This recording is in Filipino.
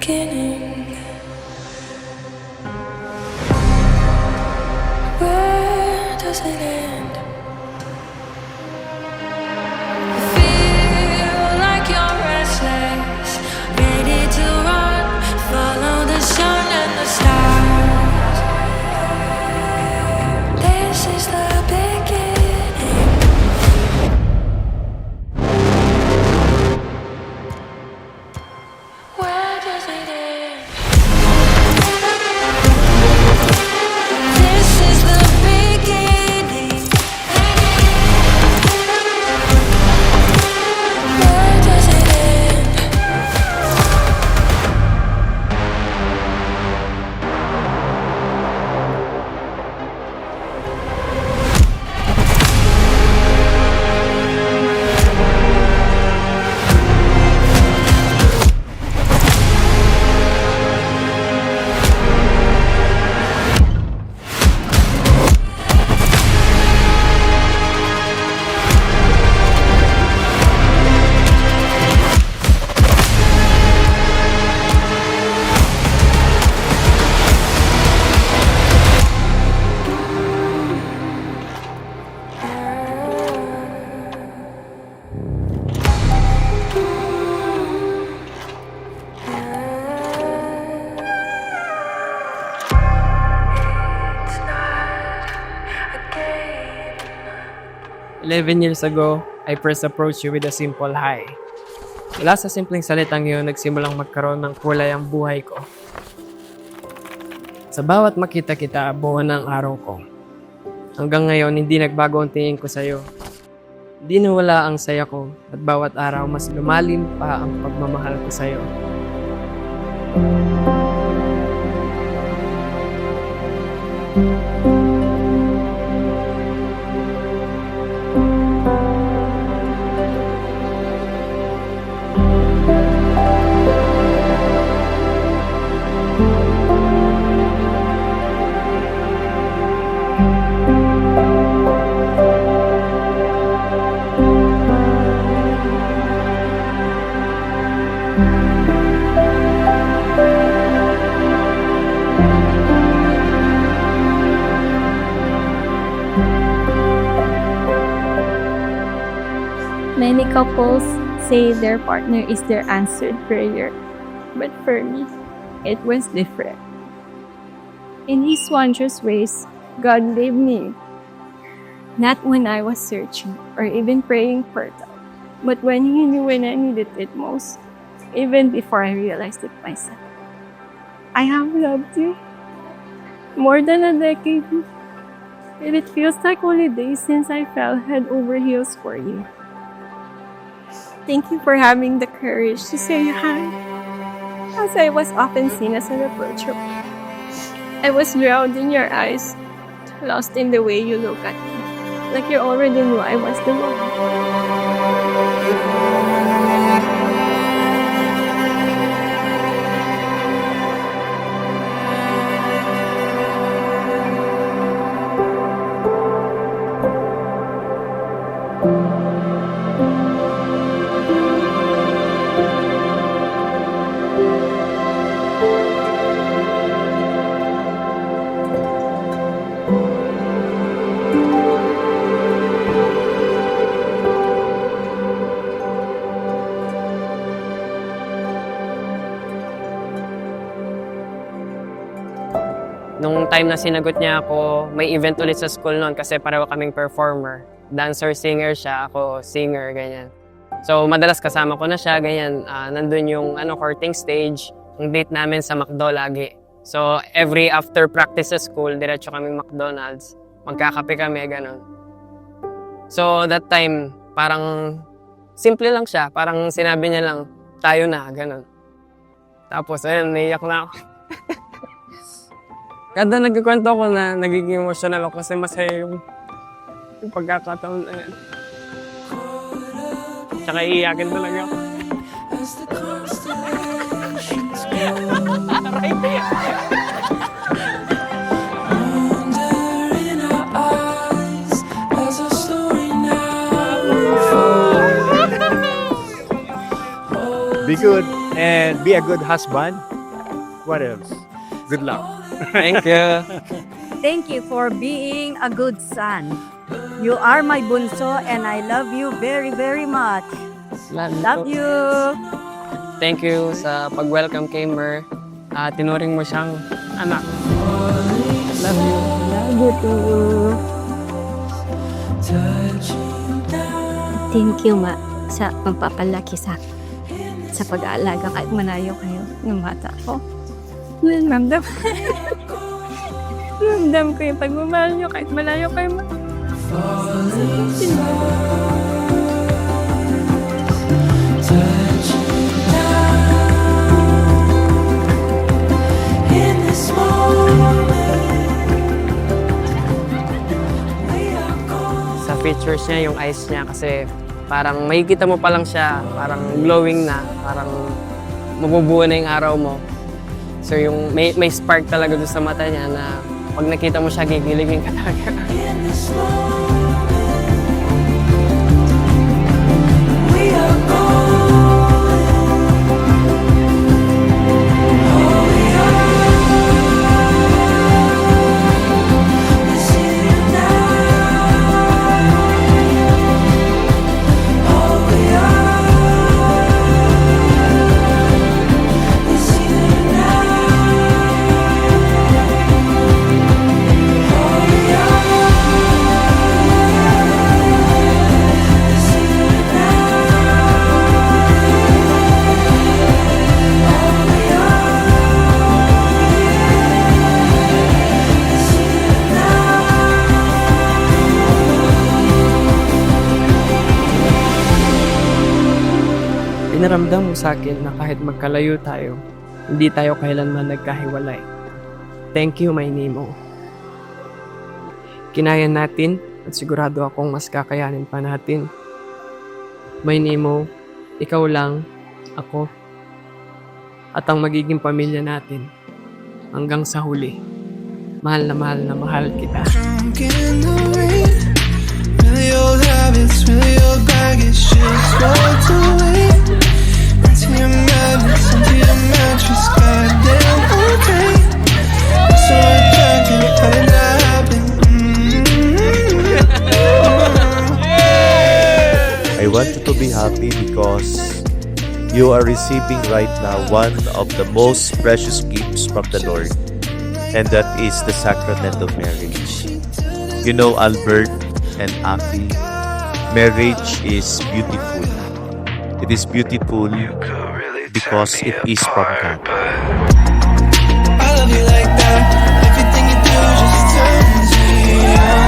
beginning? Where does it end? I feel like you're restless, ready to run, follow the sun and the stars. This is the beginning. Where does it end? This is the beginning. Where does it end? It's not a game. 11 years ago, I first approached you with a simple hi. Mula sa simpleng salitang yun, nagsimulang magkaroon ng kulay ang buhay ko. Sa bawat makita kita, buwan ng araw ko. Hanggang ngayon, hindi nagbago ang tingin ko sa'yo. Hindi nawala ang saya ko at bawat araw mas lumalim pa ang pagmamahal ko sa'yo. Many couples say their partner is their answered prayer, but for me, it was different. In His wondrous ways, God gave me, not when I was searching or even praying for that, but when He knew when I needed it most, even before I realized it myself. I have loved you more than a decade, and it feels like only days since I fell head over heels for you. Thank you for having the courage to say hi, as I was often seen as an approachable. I was drowned in your eyes, lost in the way you look at me, like you already knew I was the one. Nung time na sinagot niya ako, may event ulit sa school noon kasi pareho kaming performer. Dancer, singer siya, ako singer, ganyan. So, madalas kasama ko na siya, ganyan. Nandun yung courting stage, yung date namin sa McDo lagi. So, every after practice sa school, diretso kaming McDonald's. Magkakape kami, gano'n. So, that time, parang simple lang siya. Parang sinabi niya lang, tayo na, gano'n. Tapos, ayun, naiyak na ako. Kada nagkikwento ko na nagiging emotional ako kasi masaya yung pagkakataon na yan. Tsaka iiyakin talaga ako. Be good and be a good husband What else? Good luck. Thank you. Thank you for being a good son. You are my bunso and I love you very, very much. Love you. Thank you sa pag-welcome kay Mer. Tinuring mo siyang anak. Love you. Love you too. Thank you, Ma, sa pagpapalaki sa pag-aalaga kahit malayo kayo ng bata ko. Ramdam. Ramdam ko yung pagmamahal niyo kahit malayo kayo, Ma. In this moment, we are gold. Sa features niya, yung eyes niya kasi parang makikita mo pa lang siya, parang glowing na, parang mabubuo na yung araw mo. So yung may spark talaga doon sa mata niya na pag nakita mo siya, gigiligin ka talaga. In this moment, we are golden. Oh, we are. It's you now. Oh, we are. It's you now. Oh, we are. It's you now. Oh, we are. It's you Pinaramdam mo sa akin na kahit magkalayo tayo, hindi tayo kailanman nagkahiwalay. Thank you, my Nemo. Kinaya natin at sigurado akong mas kakayanin pa natin. My Nemo, ikaw lang, ako, at ang magiging pamilya natin hanggang sa huli. Mahal na mahal kita. Drunk in the rain, really old habits, really old baggage, just walked away. Into your madness, into your mattress, goddamn okay. I'm so attracted, how did that happen? I want you to be happy because you are receiving right now one of the most precious gifts from the Lord, and that is the sacrament of marriage. You know, Albert and Aki, marriage is beautiful. It is beautiful because it is from God. I love you like that. Everything you do just turns me on.